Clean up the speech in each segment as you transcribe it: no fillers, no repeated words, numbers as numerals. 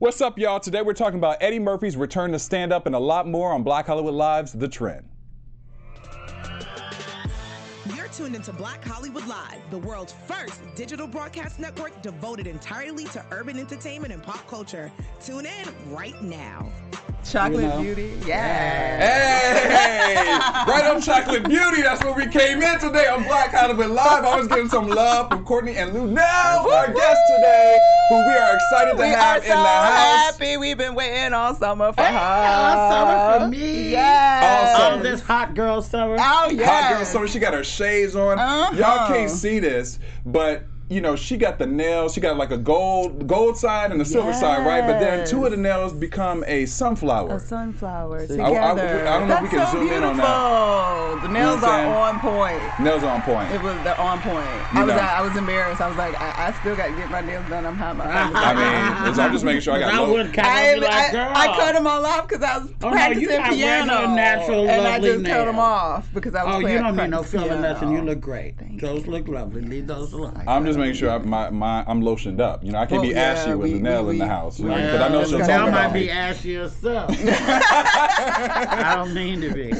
What's up, y'all? Today we're talking about Eddie Murphy's return to stand-up and a lot more on Black Hollywood Live's The Trend. You're tuned into Black Hollywood Live, the world's first digital broadcast network devoted entirely to urban entertainment and pop culture. Tune in right now. Chocolate Beauty, Hey, right on Chocolate Beauty. That's where we came in today on Black Hollywood Live. I was getting some love from Courtney and Luenell, our guests today, who we are excited to have in the house. Happy. We've been waiting all summer for her. All summer for me. Yes. All Oh, this hot girl summer. Oh, yes. Hot girl summer. She got her shades on. Y'all can't see this, but you know, she got the nails. She got like a gold side and a silver side, right? But then two of the nails become a sunflower. A sunflower See, together. I don't know if we can zoom in on that. The nails are on point. Nails are on point. They're on point. I was embarrassed. I was like, I still got to get my nails done. I'm hot. I mean, I'm just making sure I got low. I cut them all off because I was practicing piano. Natural, and I just nails. cut them off because I was you don't need no piano. filler nothing. You look great. Those look lovely. Leave those alone. I'm just making sure I'm lotioned up. You know, I can't be ashy with Luenell in the house. You know, because I know she'll talk about might me. be ashy herself. I don't mean to be.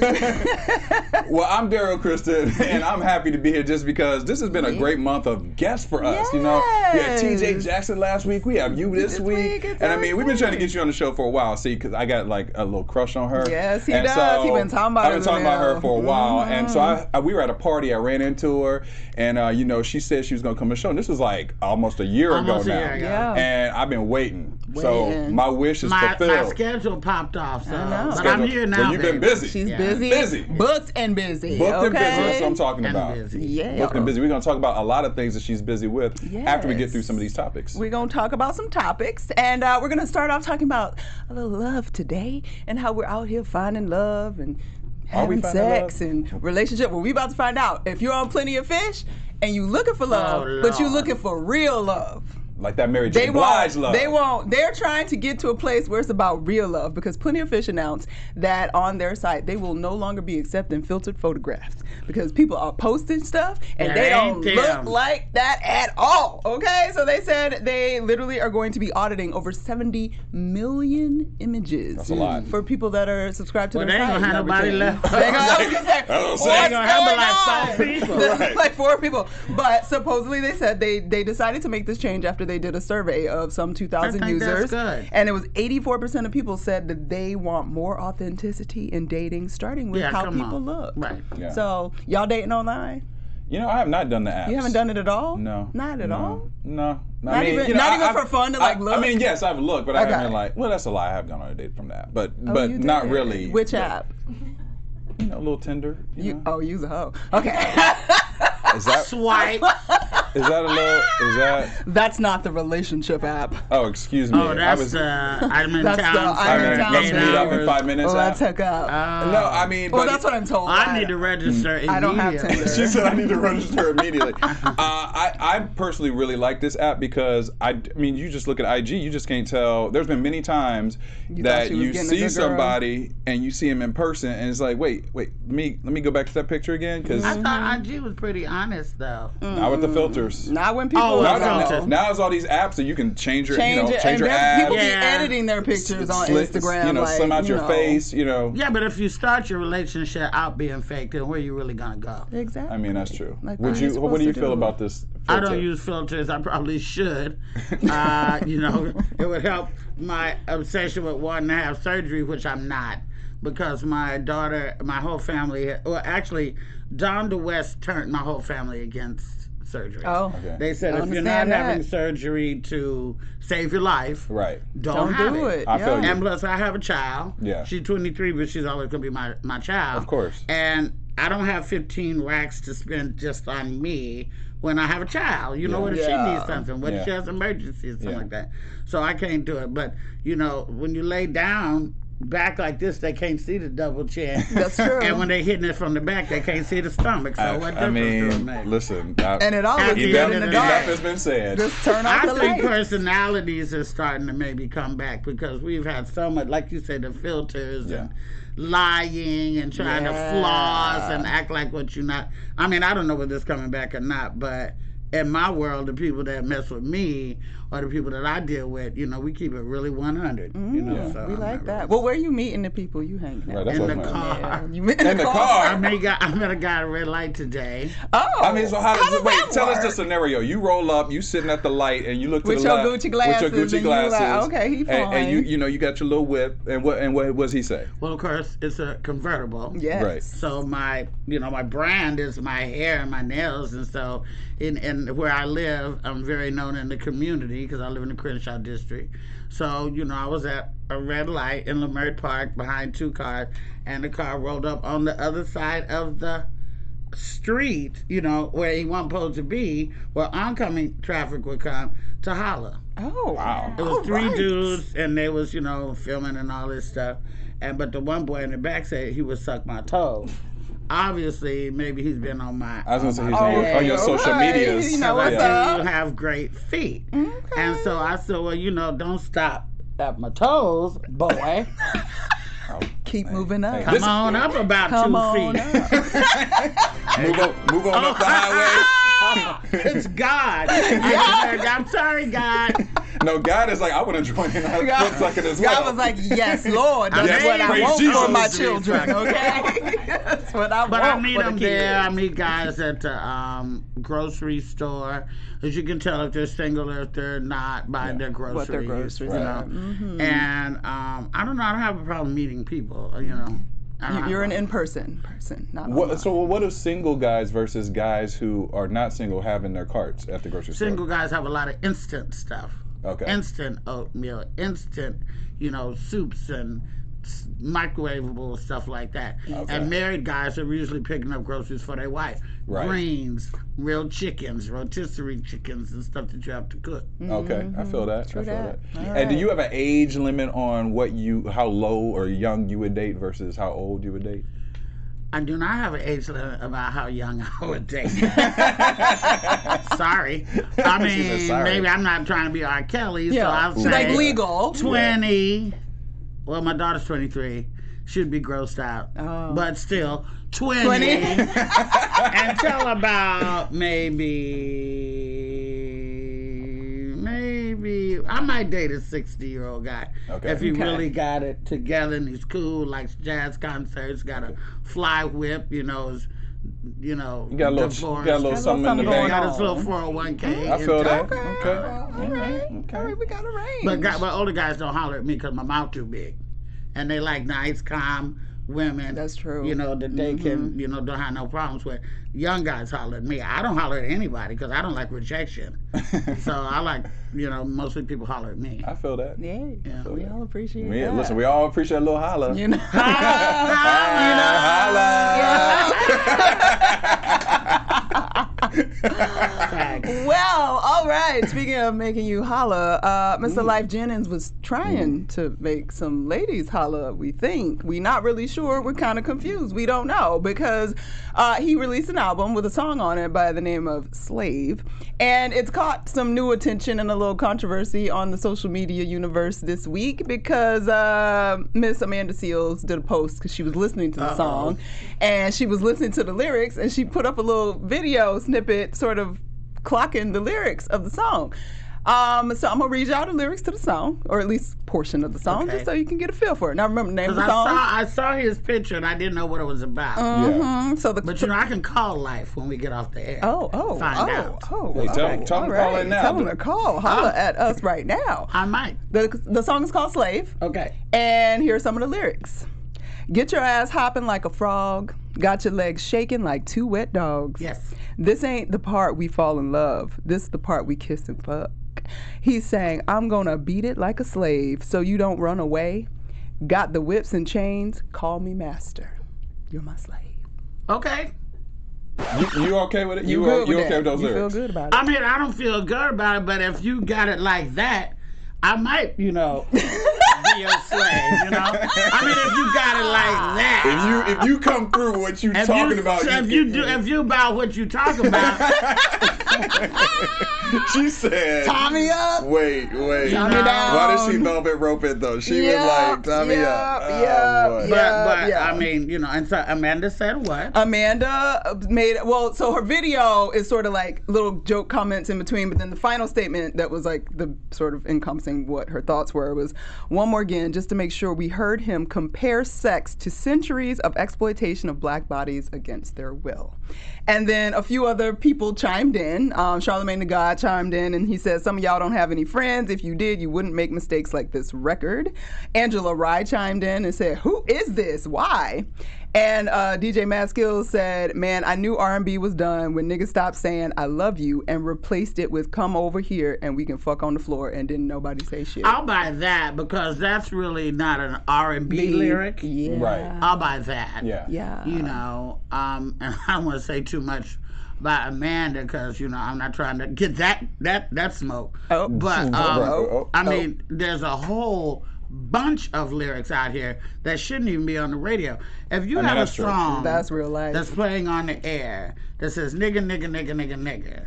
Well, I'm Derrial, Christon, and I'm happy to be here just because this has been a great month of guests for us. Yes. You know, we had TJ Jackson last week. We have you this week. And I mean, we've been trying to get you on the show for a while. See, because I got like a little crush on her. Yes, he and does. So He's been talking about her. I've been talking about her for a while. And so we were at a party. I ran into her, and you know, she said she was going to come to the show. And this was like almost a year ago now. Yeah. And I've been waiting. So my wish is fulfilled. My schedule popped off, so but I'm here now. Well, you've been busy. She's busy. Booked and busy. Booked and busy. That's what I'm talking And about. busy. Yeah. Booked and busy. We're going to talk about a lot of things that she's busy with after we get through some of these topics. We're going to talk about some topics, and we're going to start off talking about a little love today and how we're out here finding love and having sex and relationship. Well, we about to find out if you're on Plenty of Fish and you looking for love, but you're looking for real love. Like that Mary J. Blige love. They won't. They're trying to get to a place where it's about real love because Plenty of Fish announced that on their site they will no longer be accepting filtered photographs because people are posting stuff and they don't look like that at all. Okay, so they said they literally are going to be auditing over 70 million images. That's a lot. For people that are subscribed to their They site. ain't gonna have nobody left. They ain't gonna have like 4 people. Like 4 people. But supposedly they said they decided to make this change after they did a survey of some 2,000 users. That's good. And it was 84% of people said that they want more authenticity in dating, starting with how people look. Right. Yeah. So, y'all dating online? You know, I have not done the apps. You haven't done it at all? No. Not at all? No. Not even for fun to look? I mean, yes, I've looked, but I haven't been like, well, that's a lie. I have gone on a date from that. But not really. Which app? You know, a little Tinder. You know? Use a hoe. Okay. Is that Swipe? Is that a little? Is that? That's not the relationship app. Oh, excuse me. Oh, that's I'm in town. Let's meet up in 5 minutes. Let's hook up. No, I mean. Well, that's what I'm told. I need to register immediately. I don't have Tinder. She said I need to register immediately. I personally really like this app because I mean, you just look at IG, you just can't tell. There's been many times that you see somebody and you see him in person, and it's like, wait, let me go back to that picture again because I thought IG was pretty honest though. Not with the filters. Not when people. Now there's all these apps that you can change your abs. People be editing their pictures on Instagram. You know, slim out your face. You know. Yeah, but if you start your relationship out being fake, then where you really gonna go? Exactly. I mean, that's true. Like, what do you feel about this filter? I don't use filters. I probably should. You know, it would help my obsession with wanting to have surgery, which I'm not, because my daughter, my whole family, well, actually, Don DeWest turned my whole family against surgery. Oh, okay. They said if you're not having surgery to save your life, right? Don't do it. I feel you. And plus, I have a child. Yeah. She's 23, but she's always gonna be my child. Of course. And I don't have 15 racks to spend just on me when I have a child. You know, what if she needs something? What if she has an emergency or something like that? So I can't do it. But you know, when you lay down back like this, they can't see the double chin. That's true. And when they're hitting it from the back, they can't see the stomach. So what difference does it make? Listen. And it always be in the dark. Enough has been said. Just turn off the light. I think personalities are starting to maybe come back because we've had so much, like you said, the filters and lying and trying to floss and act like what you're not. I mean, I don't know whether it's coming back or not, but in my world, the people that mess with me or the people that I deal with, we keep it really 100. So we like that. Well, where are you meeting the people you hang out? Right, in the car. Yeah. You met in the car. I met a guy at a red light today. Oh. I mean, so how does it? Wait, tell us work? the scenario. You roll up, you sitting at the light, and you look to With the your left Gucci glasses, with your Gucci and you glasses. like, okay, he fine. And you got your little whip. And what does he say? Well, of course, it's a convertible. Yes. Right. So my brand is my hair and my nails, and so in where I live, I'm very known in the community because I live in the Crenshaw district. So I was at a red light in Leimert Park behind 2 cars, and the car rolled up on the other side of the street, where he wasn't supposed to be, where oncoming traffic would come to holler. Oh, wow. It was 3 dudes, and they was, filming and all this stuff. But the one boy in the back said he would suck my toes. Obviously, maybe he's been on my. I was gonna say he's on your social medias. You know what's I do have great feet, and so I said, well, don't stop at my toes, boy. Keep moving up. Come on up about 2 feet. Move on up the highway. It's God. I'm sorry, God. No, God is like, I want to join in on foot sucking as well. God was like, yes, Lord, that's what I want Jesus. for my children, okay? That's what I want. But I meet for them the there. I kids. meet guys at the grocery store. As you can tell if they're single or if they're not buying their groceries. What their groceries are. Mm-hmm. And I don't know. I don't have a problem meeting people, You're an in-person person, not online. So what do single guys versus guys who are not single have in their carts at the grocery store? Single guys have a lot of instant stuff. Okay. Instant oatmeal, instant, soups and microwavable stuff like that. Okay. And married guys are usually picking up groceries for their wife. Right. Greens, real chickens, rotisserie chickens, and stuff that you have to cook. Okay, I feel that. True that. All And do right. you have an age limit on how low or young you would date versus how old you would date? I do not have an age limit about how young I would date. Sorry. I She mean, said sorry. maybe I'm not trying to be R. Kelly, so I'll she's say like legal. 20. Well, my daughter's 23. She'd be grossed out. Oh. But still, 20. Until about maybe I might date a 60-year-old guy. Okay. If he Okay. really got it together and he's cool, likes jazz concerts, got a fly whip, You got a little something in the going bank. got his little 401k. I feel that. Okay. Okay. All right, we got a range. But older guys don't holler at me because my mouth too big, and they like nice, calm women. That's true. That they can, don't have no problems with. Young guys holler at me. I don't holler at anybody because I don't like rejection. So I like, mostly people holler at me. I feel that. Yeah, feel we that. all appreciate Yeah, that. listen, we all appreciate a little holla. Well, all right. Speaking of making you holla, Mr. Lyfe Jennings was trying to make some ladies holla, we think. We're not really sure. We're kind of confused. We don't know because he released an album with a song on it by the name of Slave. And it's caught some new attention and a little controversy on the social media universe this week because Miss Amanda Seales did a post because she was listening to the song and she was listening to the lyrics and she put up a little video snippet sort of clocking the lyrics of the song. So I'm going to read y'all the lyrics to the song, or at least portion of the song, just so you can get a feel for it. Now remember the name of the song? I saw his picture and I didn't know what it was about. Yeah. So But I can call Lyfe when we get off the air. Find out. Hey, tell him to call in now. Tell him to call. Holla at us right now. I might. The song is called Slave. Okay. And here's some of the lyrics. Get your ass hopping like a frog. Got your legs shaking like 2 wet dogs. Yes. This ain't the part we fall in love. This the part we kiss and fuck. He's saying, I'm gonna beat it like a slave so you don't run away. Got the whips and chains. Call me master. You're my slave. Okay. You okay with it? You okay that? with those You lyrics? feel good about it? I mean, I don't feel good about it, but if you got it like that, I might, be your slave, I mean, if you got it like that. If you come through what you talking about, if you about what you talking about, She said, "Tie me up." Wait. Tie me down. Why did she velvet rope it though? She was like, "Tie me up." But I mean, you know, and so Amanda said what? Amanda so her video is sort of like little joke comments in between, but then the final statement that was like the sort of encompassing what her thoughts were was, "One more again, just to make sure we heard him compare sex to centuries of exploitation of black bodies against their will." And then a few other people chimed in. Charlamagne the God chimed in, and he said, "Some of y'all don't have any friends. If you did, you wouldn't make mistakes like this record." Angela Rye chimed in and said, "Who is this? Why?" And DJ Mad Skills said, "Man, I knew R&B was done when niggas stopped saying I love you and replaced it with come over here and we can fuck on the floor, and didn't nobody say shit." I'll buy that because that's really not an R&B lyric. Yeah. Right. I'll buy that. Yeah. You know, and I don't want to say too much about Amanda because, you know, I'm not trying to get that smoke. Oh. But, I mean, there's a whole bunch of lyrics out here that shouldn't even be on the radio. If you have a song that's real life that's playing on the air that says nigga, nigga, nigga, nigga, nigga,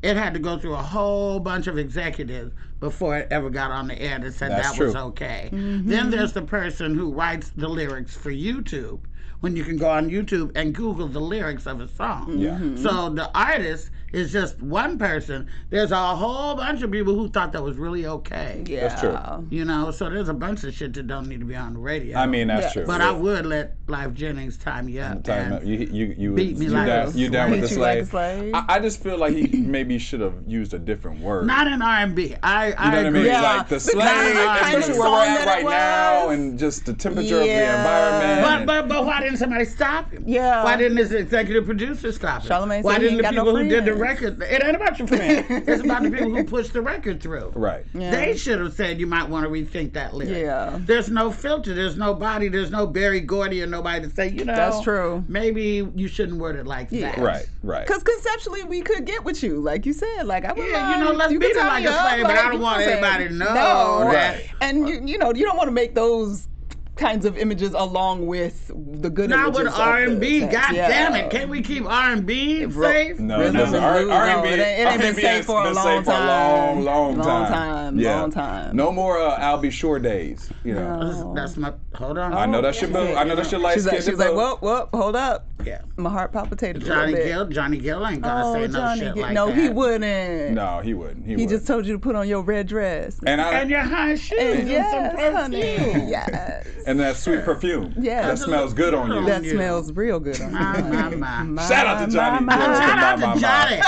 it had to go through a whole bunch of executives before it ever got on the air that said that was okay. Mm-hmm. Then there's the person who writes the lyrics for YouTube, when you can go on YouTube and Google the lyrics of a song. Yeah. Mm-hmm. So the artist is just one person. There's a whole bunch of people who thought that was really okay. Yeah. That's true. You know, so there's a bunch of shit that don't need to be on the radio. I mean, that's true. But I would let Lyfe Jennings tie me up. You beat me like a you down with the Beat you like a slave? slave? I just feel like he maybe should have used a different word. Not in R&B. I You know what I agree. mean? Yeah. Like the slave, kind of especially where we're song at that right it now, was. and just the temperature of the Yeah. environment. But why didn't somebody stop him? Yeah. Why didn't this executive producer stop him? Charlamagne Why said he didn't ain't the got no people who did the friends. record? It ain't about your friends. It's about the people who pushed the record through. Right. Yeah. They should have said you might want to rethink that lyric. Yeah. There's no filter. There's nobody. There's no Berry Gordy or nobody to say, you know. That's true. Maybe you shouldn't word it like that. Right. Because conceptually, we could get with you, like you said. Like I would, Yeah, you know, let's you beat can it tie like me a up, slave, but I don't you want know what I'm everybody saying? to know that. Right. And you know, you don't want to make those kinds of images along with the good Not images. with of the R&B. sex. God Yeah. damn it. Can't we keep R&B safe? No, Rhythm listen, and blues, R&B, it ain't been R&B safe has for a been long safe for a time. long Long time. Yeah. Long time. No more I'll Be Sure days. You know. No. That's my. Hold on. I know that's your boo. I know that's your light She's like, skin. whoop, hold up. Yeah. My heart palpitated a little bit. Johnny Gill ain't gonna say no Johnny shit Gill. like no, that. he wouldn't. No, he wouldn't. He just told you to put on your red dress. And your high shoes And and yes, some perfume. honey. Yes. and that sweet perfume. Yeah. That smells good on you. That smells real good on you. My. Shout out to Johnny. Shout out to Johnny.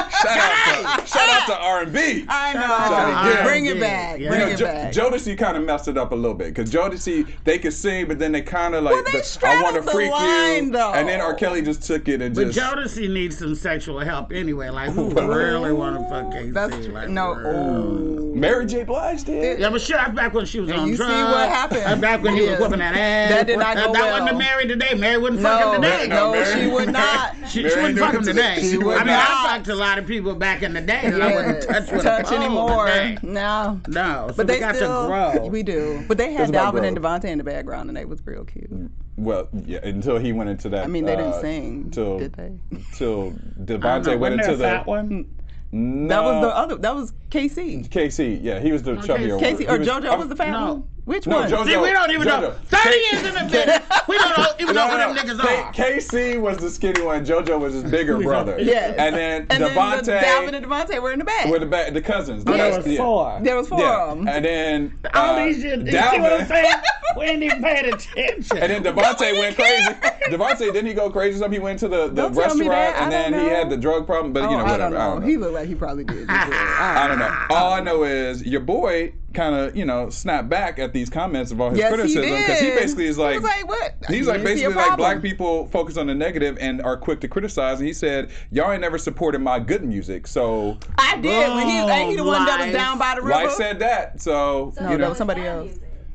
Shout out to R&B. I Johnny know. Gill. Bring it back. Yeah. Bring it back. Jodeci kind of messed it up a little bit because Jodeci they could sing, but then they kind of like Well, they I straddled want to the freak line, you, though. and then R. Kelly just took it and But just. Jodeci needs some sexual help anyway. Like, who really want to fuck KC? That's like, no. really? Mary J. Blige did. Yeah, but shit, that's back when she was on you see drugs. what happened. That's back when he was Yeah. whooping that ass. That did not go That well. wasn't the Mary today. Mary wouldn't fuck him today. No, No, Mary- she would not. She Mary wouldn't fuck him today. She would I mean, not. I talked to a lot of people back in the day that I wouldn't touch with a touch pole anymore. today. No. No, so But we they got still, to grow. We do. But they had It's about Dalvin and growth. Devontae in the background, and they was real cute. Well, yeah, until he went into that. I mean, they didn't sing, till, did they? Till I don't Devontae know, went wasn't into there a the. fat one? No, That was the other. That was KC. KC. Yeah, he was the chubbier one. KC or He JoJo was the fat no. one. Which No, one? JoJo. See, we don't even know. JoJo. 30 years in the business, we don't even know who them niggas are. KC was the skinny one. JoJo was his bigger brother. Yes. And then And Devontae then Dalvin and Devontae were in the back. were the cousins. Oh, there Yes, was yeah. four. There was four of them. And then All these shit. You see what I'm Dalvin. saying? We ain't even paying attention. And then Devontae went crazy. Devontae, didn't he go crazy? Or something? He went to the Don't tell me restaurant that. and I then don't he know. had the drug problem. But you know, whatever. I don't know. He looked like he probably did. I don't know. All I know is your boy kind of, snapped back at these comments of all his Yes, criticism he because he did. basically is like, he was like, what? he's I like didn't see a basically like problem. black people focus on the negative and are quick to criticize. And he said, y'all ain't never supported my good music, so I did. When ain't he the one that was Lyfe. down by the river? Lyfe said that. So No, you that know, was somebody else.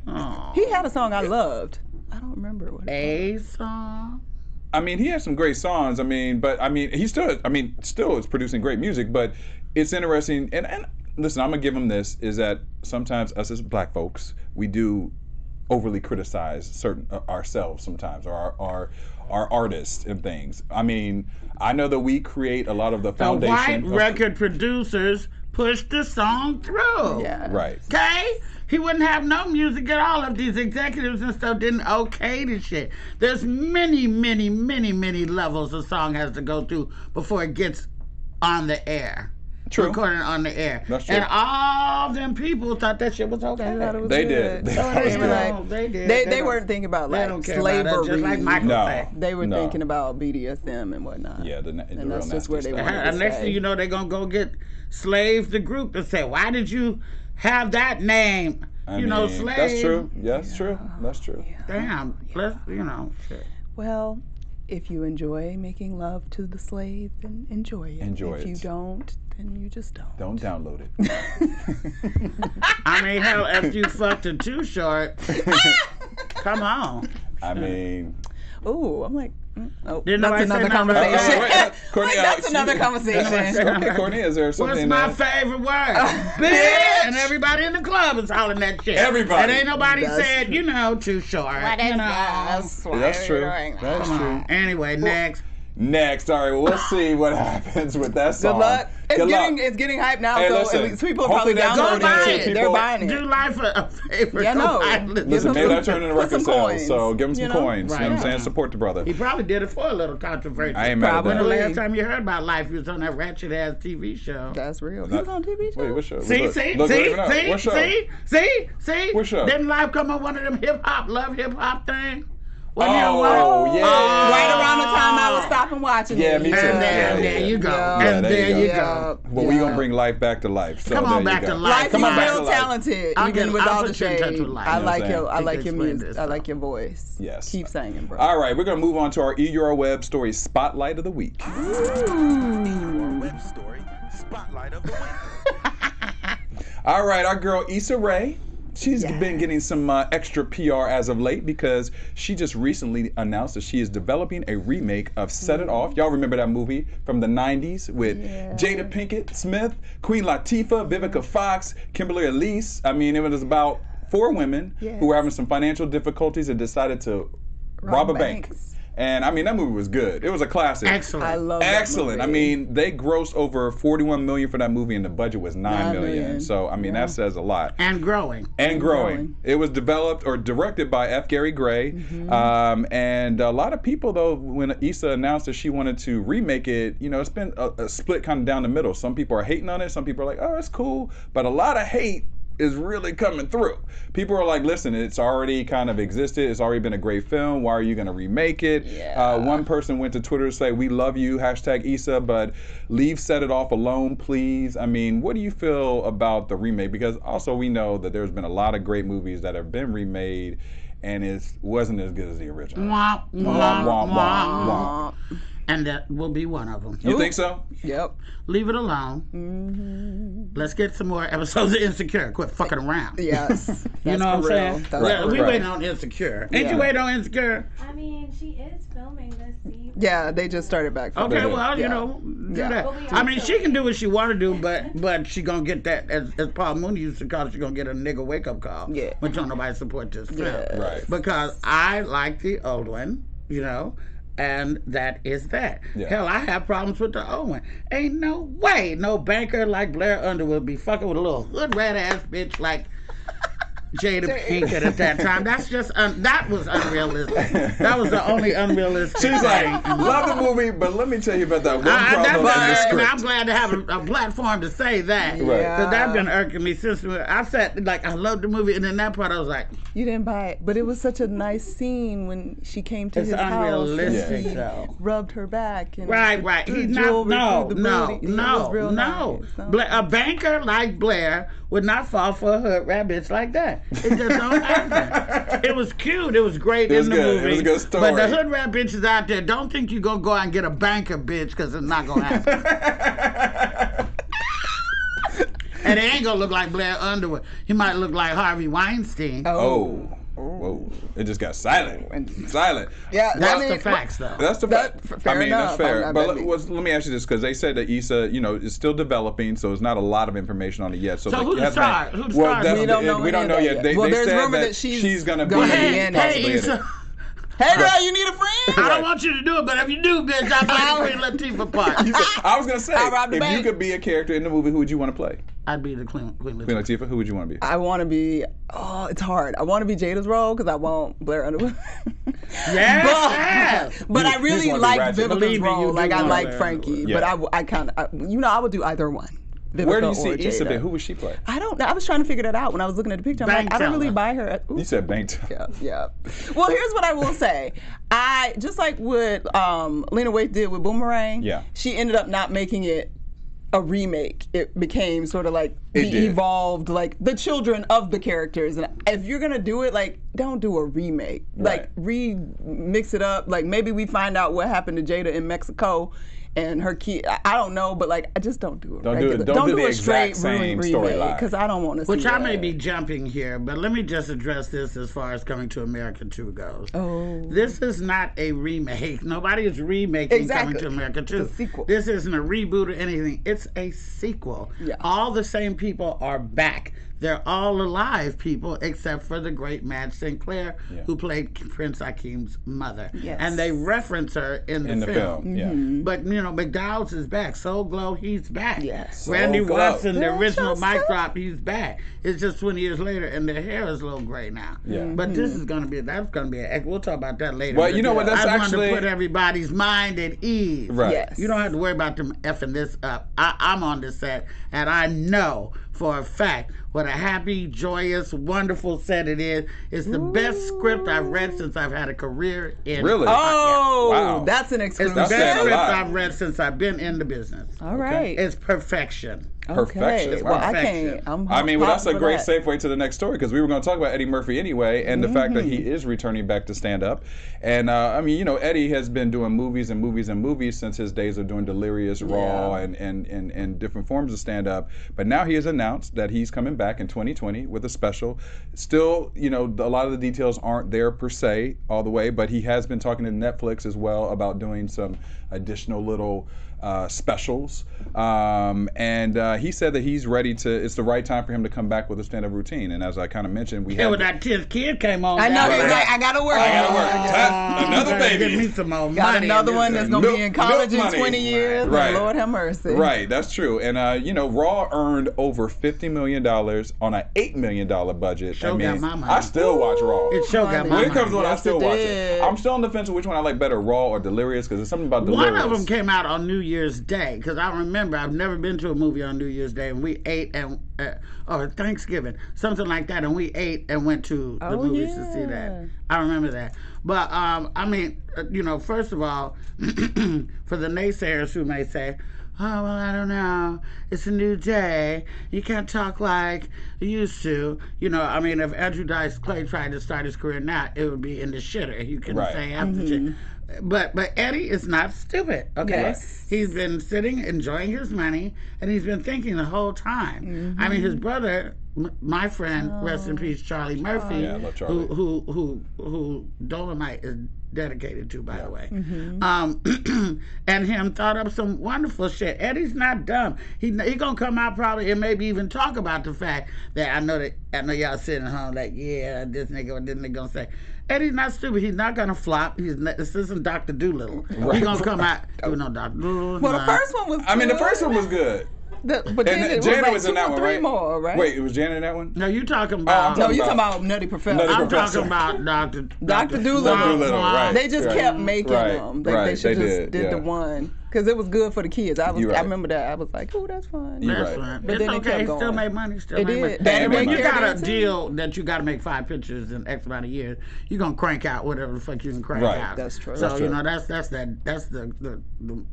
Oh. He had a song I loved. I don't remember what. A song. I mean, he has some great songs. I mean, but I mean, he still is producing great music. But it's interesting. And listen, I'm gonna give him this: is that sometimes us as black folks, we do overly criticize certain ourselves sometimes, or our artists and things. I mean, I know that we create a lot of the foundation. The white record producers push the song through. Yeah. Right. Okay? He wouldn't have no music at all if these executives and stuff didn't okay the shit. There's many, many, many, many levels a song has to go through before it gets on the air. True. Recorded on the air. That's true. And all them people thought that shit was okay. They did. They did. They weren't thinking about They like don't care about that, slavery. just like Michael said. They were thinking about BDSM and whatnot. Yeah, and that's just where they wanted to And next thing you know, they're going to go get Slave the group and say, why did you have that name? I mean, Slave. That's true. Yeah, that's true. That's true. Yeah. Damn. Let's, shit. Well, if you enjoy making love to the slave, then enjoy it. Enjoy if it. you don't, then you just don't. Don't download it. I mean, hell, if you fucked a Too Short, come on. I mean, Ooh, I'm like, oh, Didn't that's nobody another say conversation. nothing? Wait, Courtney, that's another conversation. Okay, Courtney, is there What's something my that... favorite word? Bitch! And everybody in the club is hollering that shit. Everybody. And ain't nobody That's said, Too Short. That's true. That's true. Anyway, next. Next, all right, well, we'll see what happens with that song. Good luck. Good luck. It's getting hyped now, Hey, so listen, at least people are hopefully probably that downloading turns it. into They're people- buying Do it. Life a favor. Yeah, no. Listen, maybe that turned into Put some record sales, coins, so give him some you know? coins. You know what I'm saying? Support the brother. He probably did it for a little controversy. I ain't mad at When the that. last time you heard about Life, he was on that ratchet ass TV show. That's real. He was on TV show. Wait, what show? See? What show? See? What show? Didn't Life come on one of them love hip hop thing? Oh, yeah. Right around the time I was stopping watching Yeah, it. me too. And Yeah, there you go. Yeah. And there you go. Well, we gonna bring life back to life. So Come on there you back go. to life. Life, Come you're on back real to life. talented, I'll even get- with I'll all the put you in touch shade. with Life. I You know like what I'm your, I saying? like your Explain music. this, I like though. your voice. Yes. Keep singing, bro. All right, we're gonna move on to our eUroweb story spotlight of the week. Web story spotlight of the week. All right, our girl Issa Rae. She's been getting some extra PR as of late because she just recently announced that she is developing a remake of Set It Off. Y'all remember that movie from the 90s with Jada Pinkett Smith, Queen Latifah, Vivica Fox, Kimberly Elise. I mean, it was about 4 women who were having some financial difficulties and decided to rob a bank. And I mean, that movie was good. It was a classic. Excellent. I love Excellent. that I movie. mean, they grossed over $41 million for that movie, and the budget was $9 million. So I mean, that says a lot. And growing. And growing. It was developed or directed by F. Gary Gray. And a lot of people, though, when Issa announced that she wanted to remake it, you know, it's been a split kind of down the middle. Some people are hating on it. Some people are like, oh, it's cool. But a lot of hate is really coming through. People are like, listen, it's already kind of existed. It's already been a great film. Why are you going to remake it? One person went to Twitter to say, we love you, #Issa, but leave Set It Off alone, please. I mean, what do you feel about the remake? Because also we know that there's been a lot of great movies that have been remade and it wasn't as good as the original. Wah, Wah, wah, wah, wah. wah, wah. And that will be one of them. You think so? Yep. Leave it alone. Let's get some more episodes of Insecure. Quit fucking around. Yes. You know what I'm saying? That's Right, for We real. waiting on Insecure. Ain't you waiting on Insecure? I mean, she is filming this season. Yeah, they just started back. From Okay, did. well, you Yeah. know, do Yeah. that. But we I mean, also- she can do what she want to do, but she gonna get that, as Paul Mooney used to call it, she gonna get a nigga wake-up call. Yeah. When don't nobody support this film. Yeah. Right. Because I like the old one, you know, and that is that. Yeah. Hell, I have problems with the old one. Ain't no way no banker like Blair Underwood be fucking with a little hood rat ass bitch like Jada Pinkett at that time. That's just that was unrealistic. That was the only unrealistic. She's like, thing. love the movie, but let me tell you about that one problem in the and script. I'm glad to have a platform to say that. Right. Because that's been irking me since I said, like, I loved the movie, and then that part I was like, You didn't buy it, but it was such a nice scene when she came to it's his house unrealistic, and he though. rubbed her back and Right. threw He's jewelry not, through the booty. It was real no. nice. A banker like Blair would not fall for a hood rat bitch like that. It just don't happen. It was cute. It was great It was in the good. movie. It was a good story. But the hood rat bitches out there, don't think you're going to go out and get a banker bitch, because it's not going to happen. And it ain't going to look like Blair Underwood. He might look like Harvey Weinstein. Oh. Whoa! It just got silent. Silent. Yeah, that's the facts, though. That's the fact. Fair enough. That's fair. But let me ask you this, because they said that Issa, is still developing, so there's not a lot of information on it yet. So who the star? We don't know. We don't know yet. They there's said rumor that she's going to be in it. Hey, Issa. Hey, girl, you need a friend? I don't want you to do it, but if you do, bitch, I'll play the Queen Latifah part. I was going to say, if you could be a character in the movie, who would you want to play? I'd be the Queen Latifah. Queen Latifah, who would you want to be? I want to be, it's hard. I want to be Jada's role because I want Blair Underwood. Yes. But I really like Vivica's role. Like, I like Blair Frankie. Yeah. But I kind of, I would do either one. Vivica. Where do you see Issa be? Who would she play? I don't know. I was trying to figure that out when I was looking at the picture. I'm like, I don't really buy her. You said bank teller. Yeah. Well, here's what I will say. I just like what Lena Waithe did with Boomerang. Yeah. She ended up not making it a remake. It became sort of like evolved, like the children of the characters. And if you're gonna do it, like, don't do a remake. Right. Like, remix it up. Like, maybe we find out what happened to Jada in Mexico. And her key, I don't know, but like, I just don't do it. Don't do the a straight exact same remake storyline. because I don't want to see Which I that. may be jumping here, but let me just address this as far as Coming to America 2 goes. Oh. This is not a remake. Nobody is remaking Coming to America 2. It's a sequel. This isn't a reboot or anything. It's a sequel. Yeah. All the same people are back. They're all alive people except for the great Madge Sinclair, who played Prince Akeem's mother. Yes. And they reference her in the film. Yeah. But, McDowell's is back. Soul Glow, he's back. Yes. Randy Soul Glow. Watson, the Girl, original so mic drop, he's back. It's just 20 years later, and their hair is a little gray now. Yeah. But this is going to be, we'll talk about that later. Well, you know what, that's I actually... want to put everybody's mind at ease. Right. Yes. You don't have to worry about them effing this up. I'm on this set, and I know for a fact what a happy, joyous, wonderful set it is. It's the best script I've read since I've had a career in. Really? Oh, Wow. That's an It's exclusive. the best script lot. I've read since I've been in the business. All right. It's perfection. Perfection. Okay. Well, Wow. I can't. Well, that's a great safe. segue to the next story, because we were going to talk about Eddie Murphy anyway, and the fact that he is returning back to stand-up. And, Eddie has been doing movies and movies and movies since his days of doing Delirious, Raw, and different forms of stand-up. But now he has announced that he's coming back in 2020 with a special. Still, a lot of the details aren't there per se all the way, but he has been talking to Netflix as well about doing some additional little specials, and he said that he's ready to. It's the right time for him to come back with a stand-up routine. And as I kind of mentioned, we when that 10th kid came on. I know. down He's there. like, I gotta work. Another baby. Give me some more Got money another in one this that's thing. gonna be in college Milk in money. 20 years. Right. Lord have mercy. Right, that's true. And Raw earned over $50 million on an $8 million budget. Show got my money. I still watch Raw. It sure got my When it money. comes to it, I Yes, still it watch did. it. I'm still on the fence of which one I like better, Raw or Delirious, because there's something about Delirious. One of them came out on New Year's Day, because I remember I've never been to a movie on New Year's Day, and we ate or Thanksgiving, something like that, and we ate and went to the movies to see that. I remember that. But first of all, for the naysayers who may say, oh, well, I don't know. It's a new day. You can't talk like you used to. If Andrew Dice Clay tried to start his career now, it would be in the shitter. You couldn't say half the shit. But Eddie is not stupid, okay? Yes. He's been sitting, enjoying his money, and he's been thinking the whole time. His brother, my friend, rest in peace, Charlie Murphy, Yeah, I love Charlie. who Dolemite is dedicated to, by the way, and him thought up some wonderful shit. Eddie's not dumb. He gonna come out probably and maybe even talk about the fact that I know y'all sitting at home like, yeah, this nigga, what this nigga gonna say? Eddie's not stupid. He's not gonna flop. This isn't Dr. Doolittle. Right. He's gonna come out. Dr. Doolittle. Well, the first one was. The first one was good. But then it was Janet like was two in that or one, three right? more, right? Wait, it was Janet in that one? No, you talking about? No, you talking about Nutty Professor. Nutty I'm Professor. talking about Dr. Doolittle. Dr. Doolittle, right. They just kept making Right, them. Like, right, they should they just did, yeah. the one. Because it was good for the kids. I You're right. remember that. I was like, oh, that's fun. You're That's right. right. But It's then it okay. kept He going. still made money. Still It made did. money. Daddy And when made you money. got a Daddy deal that you got to make 5 pictures in X amount of years, you're gonna crank out whatever the fuck you can crank Right. out. That's true. So That's true. that's the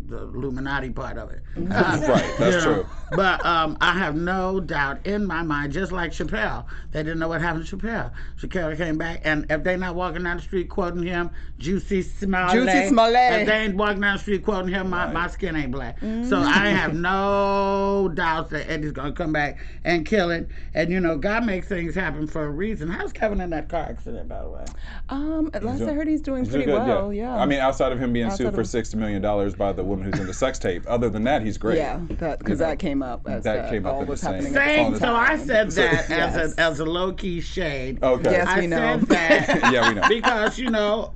Illuminati part of it. Right, that's true. But I have no doubt in my mind, just like Chappelle, they didn't know what happened to Chappelle. Chappelle came back, and if they not walking down the street quoting him, Juicy Smollett. Juicy Smollett. If they ain't walking down the street quoting him, my my skin ain't black. So I have no doubts that Eddie's gonna come back and kill it. And you know, God makes things happen for a reason. How's Keven in that car accident, by the way? Last I heard, he's doing pretty good, well. Yeah. I mean, outside of him being sued for $60 million by the woman who's in the sex tape. Other than that, he's great. Yeah, because that came up as all was happening. So I said that as a low key shade. Okay. Yes, we know. I said that Yeah, we know. because you know,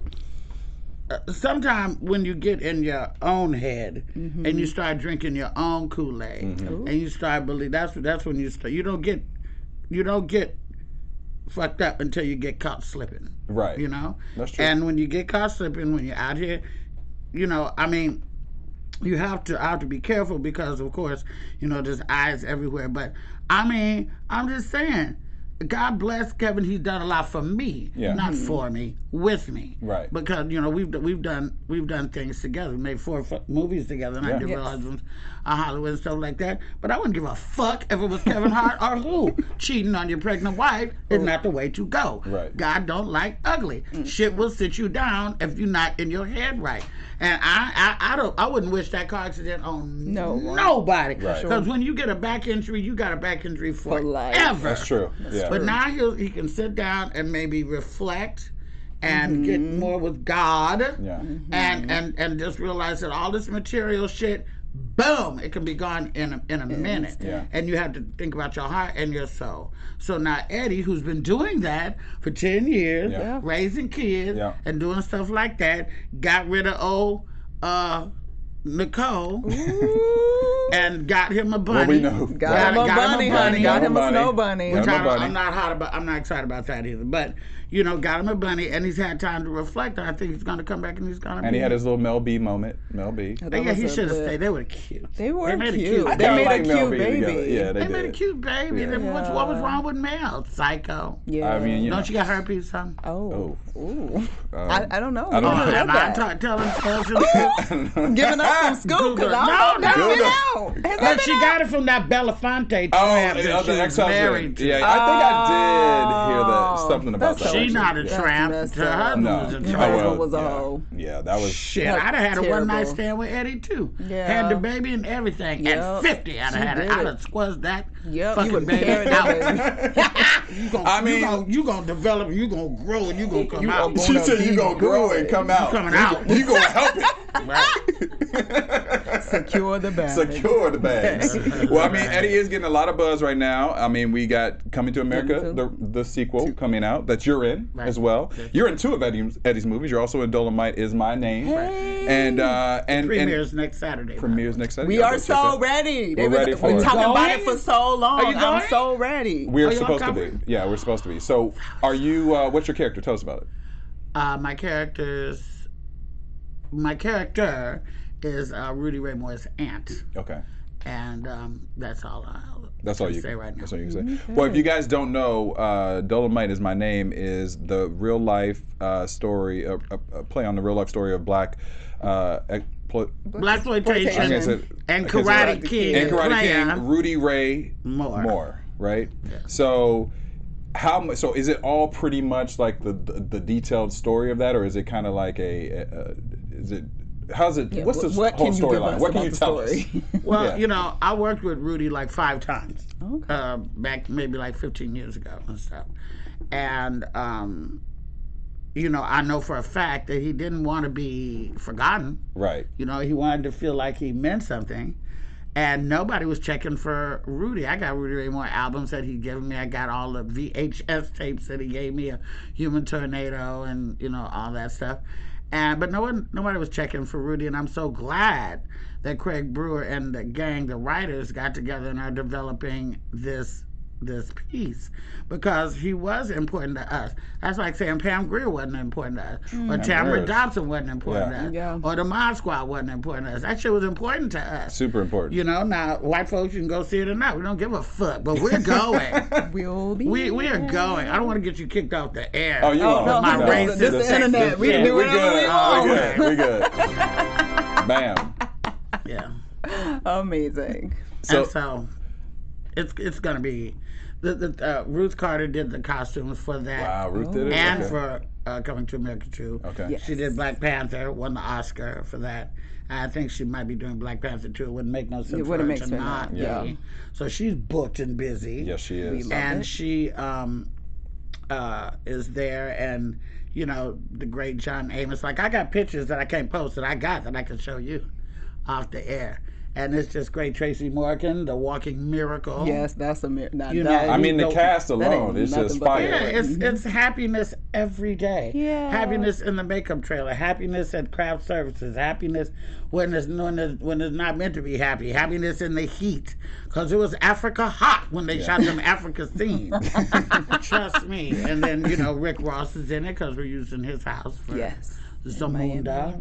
sometimes when you get in your own head and you start drinking your own Kool-Aid and you start believing, that's when you start. You don't get fucked up until you get caught slipping. Right. You know. That's true. And when you get caught slipping, when you're out here, you know, I mean, you have to be careful because, of course, you know, there's eyes everywhere. But I mean, I'm just saying, God bless Keven. He's done a lot for me, not for me, with me. Right. Because you know we've done things together. We made 4 movies together, and I did Real Husbands, Hollywood and stuff like that. But I wouldn't give a fuck if it was Keven Hart or who. Cheating on your pregnant wife is not the way to go. Right. God don't like ugly. Shit will sit you down if you're not in your head right. And I wouldn't wish that car accident on nobody. Because when you get a back injury, you got a back injury for life. Ever. That's true. Yeah. But now he can sit down and maybe reflect and get more with God and just realize that all this material shit, boom, it can be gone in a minute. Yeah. And you have to think about your heart and your soul. So now Eddie, who's been doing that for 10 years, raising kids and doing stuff like that, got rid of old Nicole and got him a bunny. Well, we know. Got him a bunny, honey. Got him a snow bunny. Which I'm not excited about that either. But you know, got him a bunny, and he's had time to reflect. And I think he's gonna come back and he's gonna. And he had his little Mel B moment. Mel B. Yeah, he should have stayed. They were cute. They were made cute. A They made like a Mel cute B baby. together. Yeah, they made a did. cute baby. Yeah. What was wrong with Mel? Psycho. Yeah. I mean, Don't you got herpes, son? Oh. Ooh. I don't know. I don't know. Am I telling Giving up some scoop because I don't know. But she got it from that Belafonte tramp that she was married to. Yeah, I think I did hear that something about that. She's not a tramp. Her husband was a tramp. Was a hoe. Yeah, that was shit. I'd have had a one night stand with Eddie too. Yeah. Had the baby and everything. At 50, I'd have had it. I'd have squazzed that fucking baby out. You gonna develop, you gonna grow, and you gonna come out. She said you gonna grow and come out. You coming out. You gonna help it. Right. Secure the bag. Secure the bags. Well, I mean, Eddie is getting a lot of buzz right now. I mean, we got Coming to America, the sequel coming out that you're in as well. You're in 2 of Eddie's movies. You're also in Dolemite Is My Name. Hey. And premieres next Saturday. We are so ready. We're ready for it. We're talking about it for so long. Are you going? I'm so ready. We're supposed to be. Yeah, we're supposed to be. So, are you? What's your character? Tell us about it. My character is Rudy Ray Moore's aunt. Okay. And that's all you can say right now. That's all you can say. Well, if you guys don't know, Dolemite Is My Name is the real life story, a play on the real life story of black blaxploitation and Karate Kid. And Karate King, Rudy Ray Moore, right? Yeah. So so is it all pretty much like the detailed story of that, or is it kind of like how's it? Yeah, what's the whole storyline? What can you tell us? Well, you know, I worked with Rudy like 5 times, back maybe like 15 years ago and stuff, and you know, I know for a fact that he didn't want to be forgotten. Right. You know, he wanted to feel like he meant something. And nobody was checking for Rudy. I got Rudy Ray Moore albums that he'd given me. I got all the VHS tapes that he gave me, a Human Tornado and, you know, all that stuff. But nobody was checking for Rudy, and I'm so glad that Craig Brewer and the gang, the writers, got together and are developing this piece, because he was important to us. That's like saying Pam Grier wasn't important to us, or Tamara Dobson wasn't important to us, or the Mod Squad wasn't important to us. That shit was important to us. Super important. You know, now white folks, you can go see it or not. We don't give a fuck, but we're going. We'll be. We are going. I don't want to get you kicked off the air. Oh, you won't. My racist. This is the internet. We can do whatever we want. We're good. Bam. Yeah. Amazing. So it's gonna be. Ruth Carter did the costumes for that. Wow, Ruth did it. And okay. Coming to America 2. Okay. Yes. She did Black Panther, won the Oscar for that. I think she might be doing Black Panther 2. It wouldn't make no sense for her to not be. So she's booked and busy. Yes, she is. And she is there, and you know, the great John Amos. Like, I got pictures that I can't post that I can show you off the air. And it's just great. Tracy Morgan, the walking miracle. Yes, that's a miracle. I mean, the cast alone is just fire. Yeah, it's happiness every day. Yeah. Happiness in the makeup trailer. Happiness at craft services. Happiness when it's not meant to be happy. Happiness in the heat. Because it was Africa hot when they shot them Africa scenes. Trust me. And then, you know, Rick Ross is in it because we're using his house for Zamunda.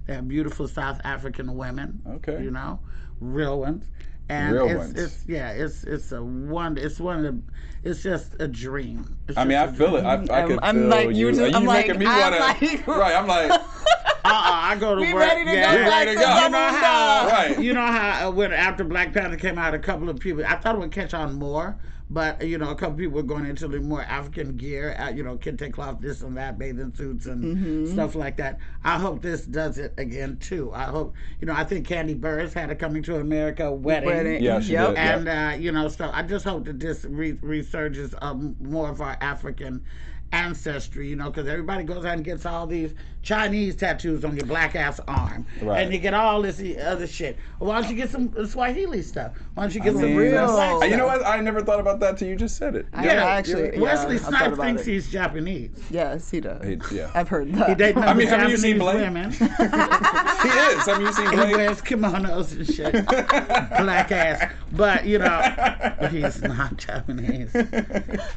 They have beautiful South African women. Okay. You know, real ones. And it's just a dream. I feel it. I can feel you. You're making me want to. Right. I'm like. I go to work. Ready to go. Right. You know how when after Black Panther came out, a couple of people. I thought it would catch on more. But, you know, a couple people were going into the more African gear, you know, kente cloth, this and that, bathing suits and stuff like that. I hope this does it again, too. I hope, you know, I think Candy Burris had a Coming to America wedding. Yeah, she did. And, you know, so I just hope that this resurges more of our African ancestry, you know, because everybody goes out and gets all these Chinese tattoos on your black ass arm, and you get all this other shit. Why don't you get some Swahili stuff? Why don't you get some real black stuff? You know what? I never thought about that till you just said it. Wesley Snipes thinks he's Japanese. Yes, he does. Yeah. I've heard that. Have you seen Blake? Women. He is. Have you seen Blake? He wears kimonos and shit. Black ass. But, you know, he's not Japanese.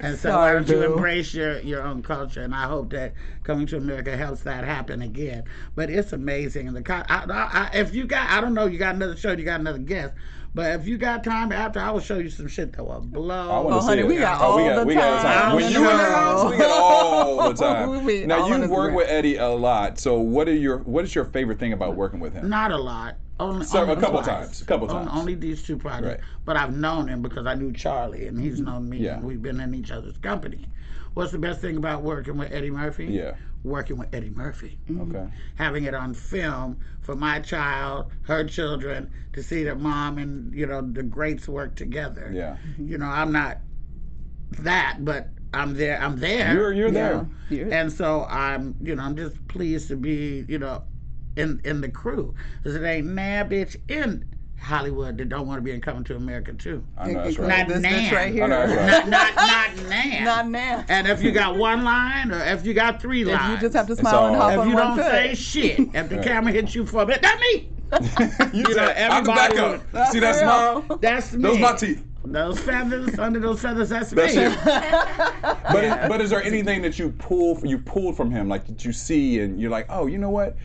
And so why don't you embrace your own culture? And I hope that Coming to America helps that happen again. But it's amazing. And if you got, I don't know, you got another show, you got another guest. But if you got time after, I will show you some shit that will blow. Honey, we got all the time. When you in the house, we got all the time. Now, you've worked with Eddie a lot. So what is your favorite thing about working with him? Not a lot. A couple times. Only these two projects. Right. But I've known him because I knew Charlie, and he's known me, and we've been in each other's company. What's the best thing about working with Eddie Murphy? Yeah. Working with Eddie Murphy. Okay. Having it on film for my child, her children, to see that mom and, you know, the greats work together. Yeah. You know, I'm not that, but I'm there. You're there. And so I'm just pleased to be, you know, in the crew. Because it ain't nah bitch in Hollywood that don't want to be in Coming to America too. I know that's right. Not this right here. Not now. Not now. And if you got one line or if you got three lines, if you just have to smile and hop if on you one don't foot. say shit, if the camera hits you for a bit, that's me. you know, I'm the backup. See that smile? That's me. Those my teeth. Those feathers, under those feathers, that's me. But is there anything that you pulled from him, like that you see and you're like, oh, you know what?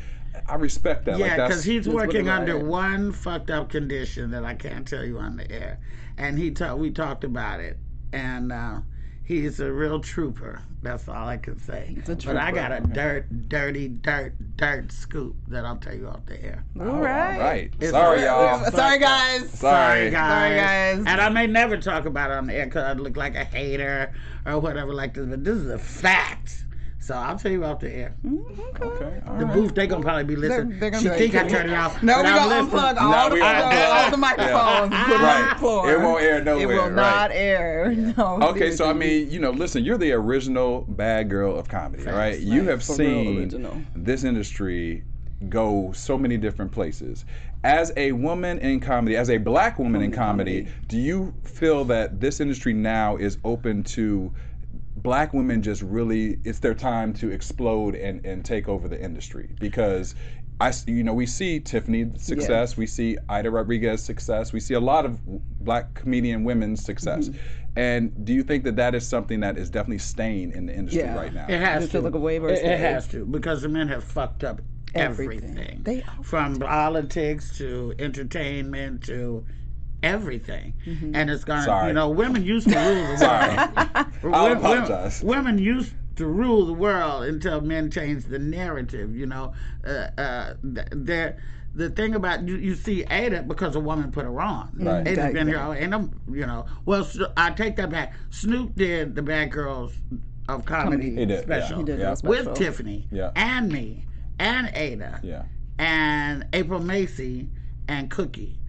I respect that. Yeah, because he's working under one fucked up condition that I can't tell you on the air, and we talked about it, and he's a real trooper. That's all I can say. But I got a dirty scoop that I'll tell you off the air. All right. Sorry, y'all. Sorry, guys. Sorry, guys. And I may never talk about it on the air because I look like a hater or whatever like this, but this is a fact. So I'll tell you off the air. Okay. The booth, they gonna probably be listening. She like, think I turned it off. No, we gonna unplug all the microphones. Yeah. Put it on the floor. It won't air nowhere. It will not air. No, okay, so I mean, you know, listen, you're the original bad girl of comedy, right? You have seen this industry go so many different places. As a woman in comedy, as a black woman in comedy, do you feel that this industry now is open to black women just really, it's their time to explode and take over the industry? Because we see Tiffany's success, we see Ida Rodriguez's success, we see a lot of black comedian women's success. And do you think that is something that is definitely staying in the industry right now? It has to. Like a waiver. It has to, because the men have fucked up everything. From politics to entertainment to everything. And it's gonna, you know, women used to rule the world. I apologize. Women used to rule the world until men changed the narrative, you know. The thing about, you see Ada because a woman put her on. Right. Ada's been here, you know. Well, I take that back. Snoop did the Bad Girls of comedy special. He did a special. With Tiffany and me and Ada and April Macy and Cookie.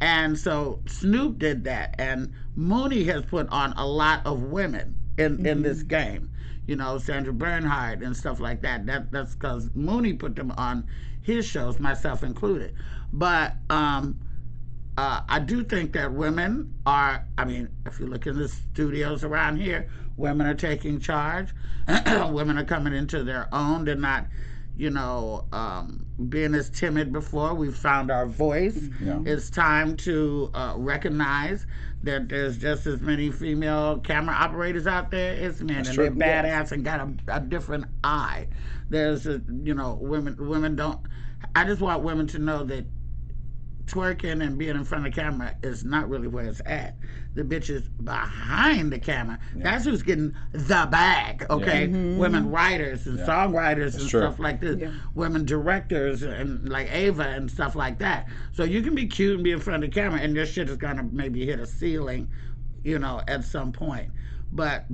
And so Snoop did that, and Mooney has put on a lot of women in this game. You know, Sandra Bernhard and stuff like that. That's because Mooney put them on his shows, myself included. But I do think that women are, I mean, if you look in the studios around here, women are taking charge. Women are coming into their own. They're not, you know, being as timid before. We've found our voice. It's time to recognize that there's just as many female camera operators out there as men, and they're badass and got a different eye. There's, you know, women don't. I just want women to know that twerking and being in front of the camera is not really where it's at. The bitches behind the camera, that's who's getting the bag, okay? Women writers and songwriters and stuff like this. Women directors and like Ava and stuff like that. So you can be cute and be in front of the camera and your shit is gonna maybe hit a ceiling, you know, at some point. But